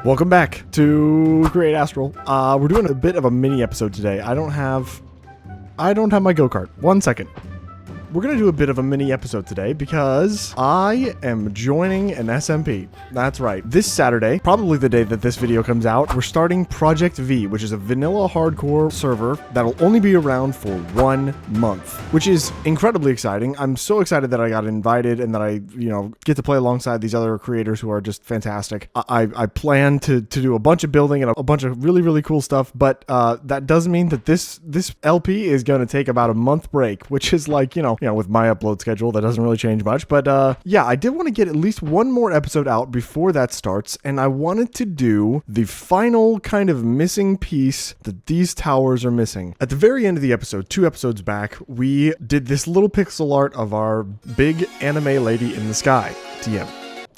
Welcome back to Create Astral. We're doing a bit of a mini episode today. I don't have my go-kart. 1 second. We're going to do a bit of a mini episode today because I am joining an SMP. That's right. This Saturday, probably the day that this video comes out, we're starting Project V, which is a vanilla hardcore server that'll only be around for 1 month, which is incredibly exciting. I'm so excited that I got invited and that I, get to play alongside these other creators who are just fantastic. I plan to do a bunch of building and a bunch of really, really cool stuff, but that does mean that this LP is going to take about a month break, which is like, with my upload schedule, that doesn't really change much. But yeah, I did want to get at least one more episode out before that starts, and I wanted to do the final kind of missing piece that these towers are missing. At the very end of the episode, 2 episodes back, we did this little pixel art of our big anime lady in the sky, TM.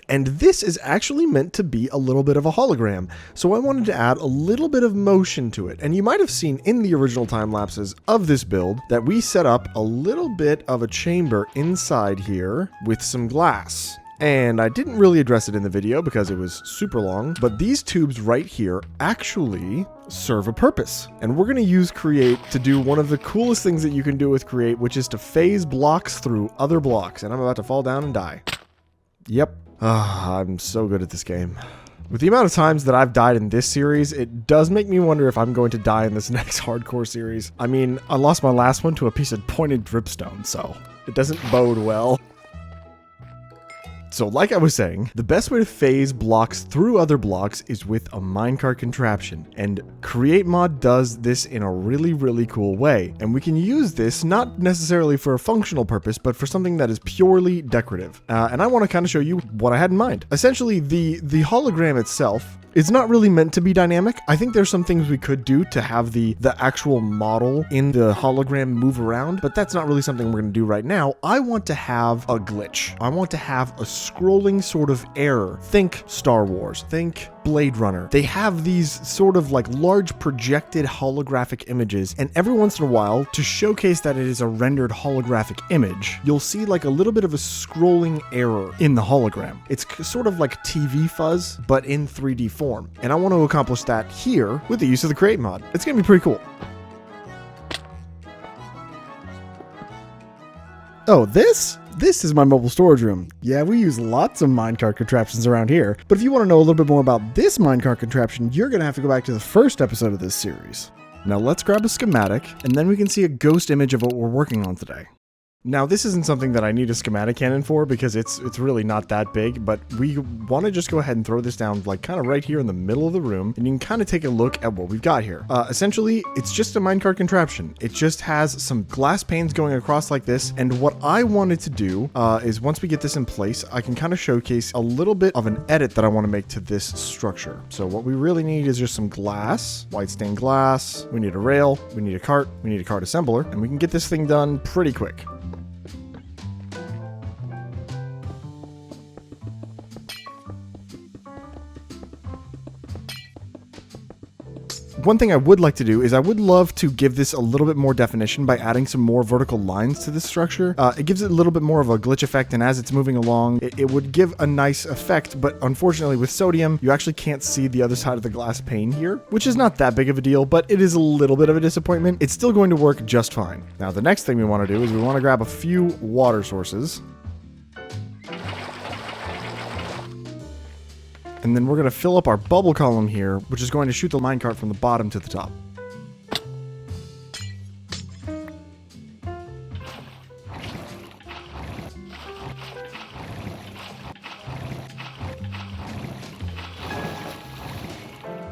And this is actually meant to be a little bit of a hologram. So I wanted to add a little bit of motion to it. And you might have seen in the original time lapses of this build that we set up a little bit of a chamber inside here with some glass. And I didn't really address it in the video because it was super long, but these tubes right here actually serve a purpose. And we're going to use Create to do one of the coolest things that you can do with Create, which is to phase blocks through other blocks. And I'm about to fall down and die. Yep. I'm so good at this game. With the amount of times that I've died in this series, it does make me wonder if I'm going to die in this next hardcore series. I mean, I lost my last one to a piece of pointed dripstone, so it doesn't bode well. So like I was saying, the best way to phase blocks through other blocks is with a minecart contraption, and Create Mod does this in a really, really cool way. And we can use this not necessarily for a functional purpose, but for something that is purely decorative. And I want to kind of show you what I had in mind. Essentially, the hologram itself is not really meant to be dynamic. I think there's some things we could do to have the actual model in the hologram move around, but that's not really something we're going to do right now. I want to have a glitch. I want to have a scrolling sort of error. Think Star Wars. Think Blade Runner. They have these sort of like large projected holographic images, and every once in a while, to showcase that it is a rendered holographic image, you'll see like a little bit of a scrolling error in the hologram. It's sort of like TV fuzz, but in 3D form. And I want to accomplish that here with the use of the Create mod. It's going to be pretty cool. Oh, this is my mobile storage room. Yeah, we use lots of minecart contraptions around here, but if you want to know a little bit more about this minecart contraption, you're going to have to go back to the first episode of this series. Now let's grab a schematic, and then we can see a ghost image of what we're working on today. Now, this isn't something that I need a schematic cannon for because it's really not that big, but we want to just go ahead and throw this down like kind of right here in the middle of the room, and you can kind of take a look at what we've got here. Essentially, it's just a minecart contraption. It just has some glass panes going across like this, and what I wanted to do is once we get this in place, I can kind of showcase a little bit of an edit that I want to make to this structure. So what we really need is just some glass, white stained glass, we need a rail, we need a cart assembler, and we can get this thing done pretty quick. One thing I would like to do is I would love to give this a little bit more definition by adding some more vertical lines to this structure. It gives it a little bit more of a glitch effect, and as it's moving along, it would give a nice effect, but unfortunately with sodium, you actually can't see the other side of the glass pane here, which is not that big of a deal, but it is a little bit of a disappointment. It's still going to work just fine. Now, the next thing we want to do is we want to grab a few water sources. And then we're going to fill up our bubble column here, which is going to shoot the minecart from the bottom to the top.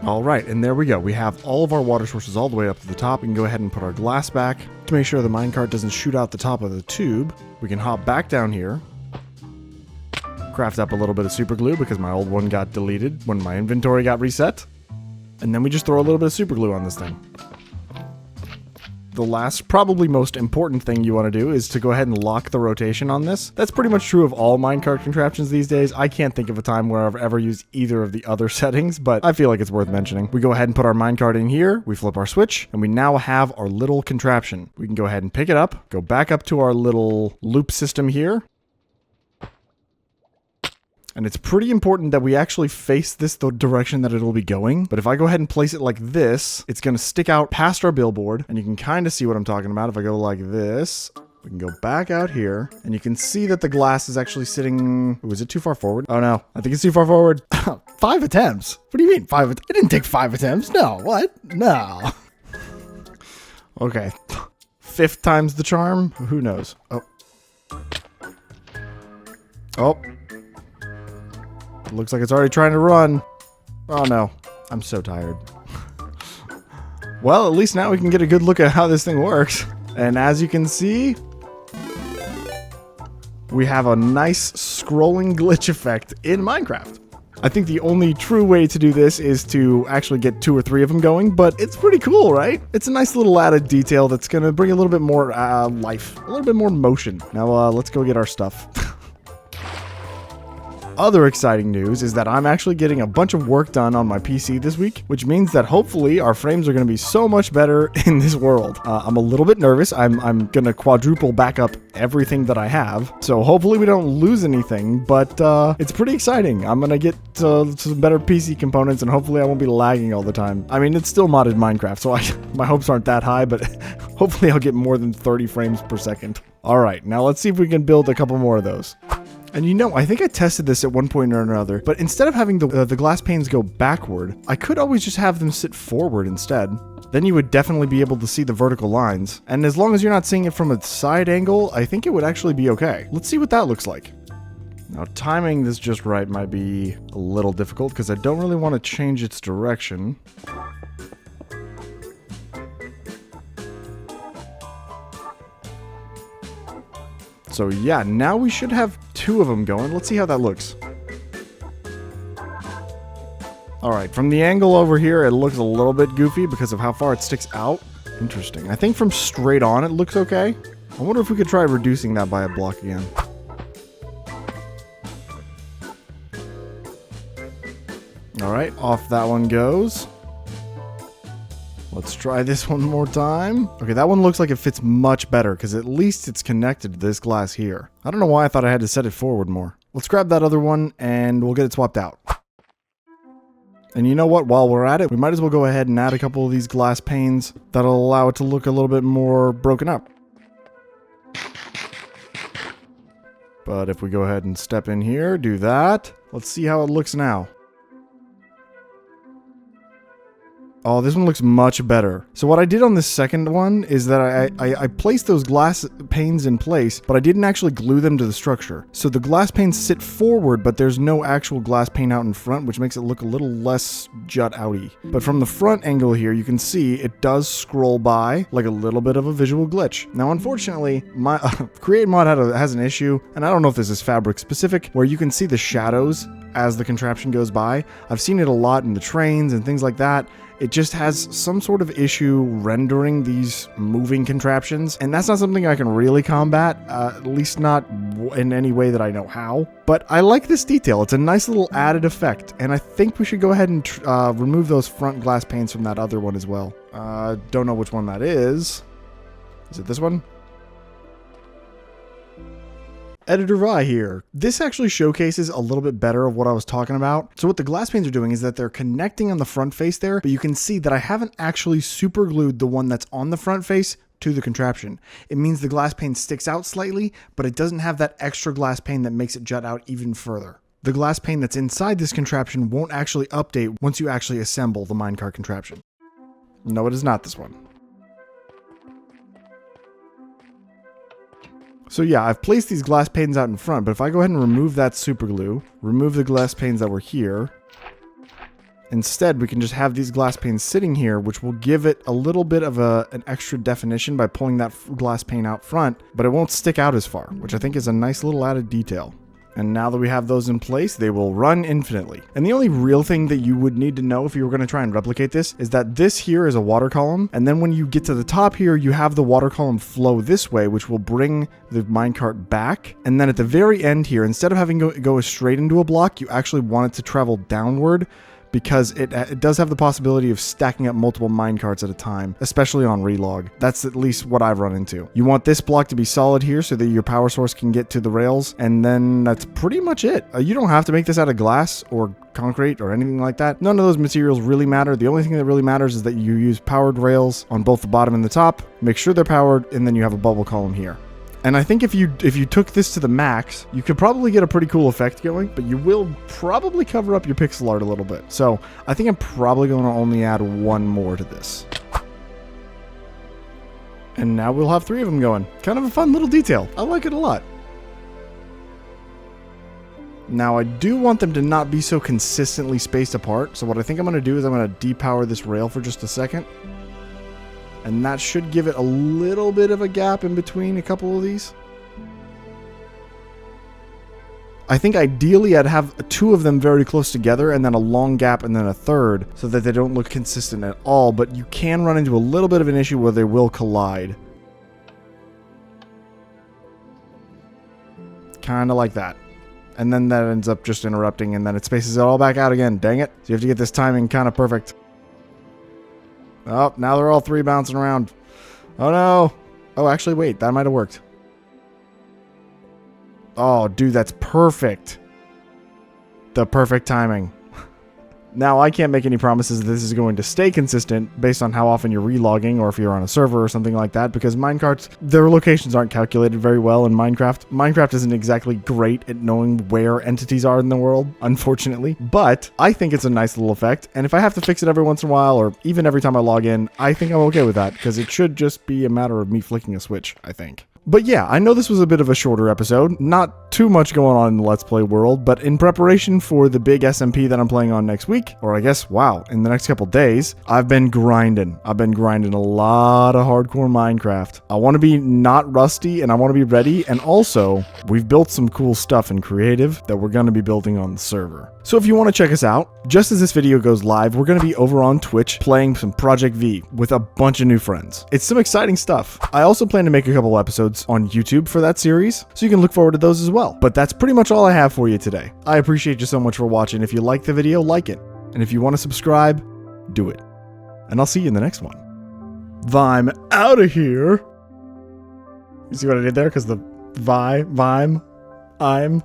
All right, and there we go. We have all of our water sources all the way up to the top. We can go ahead and put our glass back to make sure the minecart doesn't shoot out the top of the tube. We can hop back down here, craft up a little bit of super glue because my old one got deleted when my inventory got reset. And then we just throw a little bit of super glue on this thing. The last, probably most important thing you want to do is to go ahead and lock the rotation on this. That's pretty much true of all minecart contraptions these days. I can't think of a time where I've ever used either of the other settings, but I feel like it's worth mentioning. We go ahead and put our minecart in here, we flip our switch, and we now have our little contraption. We can go ahead and pick it up, go back up to our little loop system here, And it's pretty important that we actually face this the direction that it'll be going. But if I go ahead and place it like this, it's going to stick out past our billboard. And you can kind of see what I'm talking about. If I go like this, we can go back out here. And you can see that the glass is actually sitting... Ooh, is it too far forward? Oh, no. I think it's too far forward. 5 attempts? What do you mean 5 attempts? It didn't take 5 attempts. No. What? No. Okay. 5th time's the charm? Who knows? Oh. Oh. Looks like it's already trying to run. Oh no, I'm so tired. Well, at least now we can get a good look at how this thing works. And as you can see, we have a nice scrolling glitch effect in Minecraft. I think the only true way to do this is to actually get 2 or 3 of them going, but it's pretty cool, right? It's a nice little added detail that's going to bring a little bit more life, a little bit more motion. Now, let's go get our stuff. Other exciting news is that I'm actually getting a bunch of work done on my PC this week, which means that hopefully our frames are going to be so much better in this world. I'm a little bit nervous. I'm going to quadruple back up everything that I have, so hopefully we don't lose anything, but it's pretty exciting. I'm going to get some better PC components, and hopefully I won't be lagging all the time. I mean, it's still modded Minecraft, so my hopes aren't that high, but hopefully I'll get more than 30 frames per second. All right, now let's see if we can build a couple more of those. And you know, I think I tested this at one point or another, but instead of having the glass panes go backward, I could always just have them sit forward instead. Then you would definitely be able to see the vertical lines. And as long as you're not seeing it from a side angle, I think it would actually be okay. Let's see what that looks like. Now, timing this just right might be a little difficult because I don't really want to change its direction. So yeah, now we should have 2 of them going. Let's see how that looks. Alright, from the angle over here, it looks a little bit goofy because of how far it sticks out. Interesting. I think from straight on, it looks okay. I wonder if we could try reducing that by a block again. Alright, off that one goes. Let's try this one more time. Okay, that one looks like it fits much better because at least it's connected to this glass here. I don't know why I thought I had to set it forward more. Let's grab that other one and we'll get it swapped out. And you know what? While we're at it, we might as well go ahead and add a couple of these glass panes that'll allow it to look a little bit more broken up. But if we go ahead and step in here, do that. Let's see how it looks now. Oh, this one looks much better. So what I did on this second one is that I placed those glass panes in place, but I didn't actually glue them to the structure. So the glass panes sit forward, but there's no actual glass pane out in front, which makes it look a little less jut-outy. But from the front angle here, you can see it does scroll by like a little bit of a visual glitch. Now, unfortunately, my Create Mod has an issue, and I don't know if this is fabric specific, where you can see the shadows as the contraption goes by. I've seen it a lot in the trains and things like that. It just has some sort of issue rendering these moving contraptions, and that's not something I can really combat, at least not in any way that I know how. But I like this detail. It's a nice little added effect, and I think we should go ahead and remove those front glass panes from that other one as well. Don't know which one that is. Is it this one? Editor Vi here. This actually showcases a little bit better of what I was talking about. So what the glass panes are doing is that they're connecting on the front face there, but you can see that I haven't actually super glued the one that's on the front face to the contraption. It means the glass pane sticks out slightly, but it doesn't have that extra glass pane that makes it jut out even further. The glass pane that's inside this contraption won't actually update once you actually assemble the minecart contraption. No, it is not this one. So yeah, I've placed these glass panes out in front, but if I go ahead and remove that super glue, remove the glass panes that were here, instead we can just have these glass panes sitting here, which will give it a little bit of an extra definition by pulling that glass pane out front, but it won't stick out as far, which I think is a nice little added detail. And now that we have those in place, they will run infinitely. And the only real thing that you would need to know if you were going to try and replicate this is that this here is a water column. And then when you get to the top here, you have the water column flow this way, which will bring the minecart back. And then at the very end here, instead of having go straight into a block, you actually want it to travel downward because it does have the possibility of stacking up multiple minecarts at a time, especially on relog. That's at least what I've run into. You want this block to be solid here so that your power source can get to the rails, and then that's pretty much it. You don't have to make this out of glass or concrete or anything like that. None of those materials really matter. The only thing that really matters is that you use powered rails on both the bottom and the top. Make sure they're powered, and then you have a bubble column here. And I think if you took this to the max, you could probably get a pretty cool effect going, but you will probably cover up your pixel art a little bit. So I think I'm probably going to only add one more to this. And now we'll have 3 of them going. Kind of a fun little detail. I like it a lot. Now I do want them to not be so consistently spaced apart. So what I think I'm going to do is I'm going to depower this rail for just a second. And that should give it a little bit of a gap in between a couple of these. I think ideally I'd have 2 of them very close together and then a long gap and then a third so that they don't look consistent at all, but you can run into a little bit of an issue where they will collide. Kind of like that. And then that ends up just interrupting and then it spaces it all back out again. Dang it. So you have to get this timing kind of perfect. Oh, now they're all 3 bouncing around. Oh no. Oh, actually, wait. That might have worked. Oh, dude, that's perfect. The perfect timing. Now, I can't make any promises that this is going to stay consistent based on how often you're relogging or if you're on a server or something like that, because minecarts, their locations aren't calculated very well in Minecraft. Minecraft isn't exactly great at knowing where entities are in the world, unfortunately, but I think it's a nice little effect, and if I have to fix it every once in a while, or even every time I log in, I think I'm okay with that, because it should just be a matter of me flicking a switch, I think. But yeah, I know this was a bit of a shorter episode, not too much going on in the Let's Play world, but in preparation for the big SMP that I'm playing on next week, or I guess, wow, in the next couple days, I've been grinding. I've been grinding a lot of hardcore Minecraft. I want to be not rusty, and I want to be ready, and also, we've built some cool stuff in creative that we're going to be building on the server. So if you want to check us out, just as this video goes live, we're going to be over on Twitch playing some Project V with a bunch of new friends. It's some exciting stuff. I also plan to make a couple episodes on YouTube for that series, so you can look forward to those as well. But that's pretty much all I have for you today. I appreciate you so much for watching. If you like the video, like it. And if you want to subscribe, do it. And I'll see you in the next one. I'm out of here. You see what I did there? Because the I'm.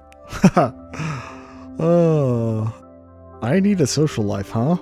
Oh, I need a social life, huh?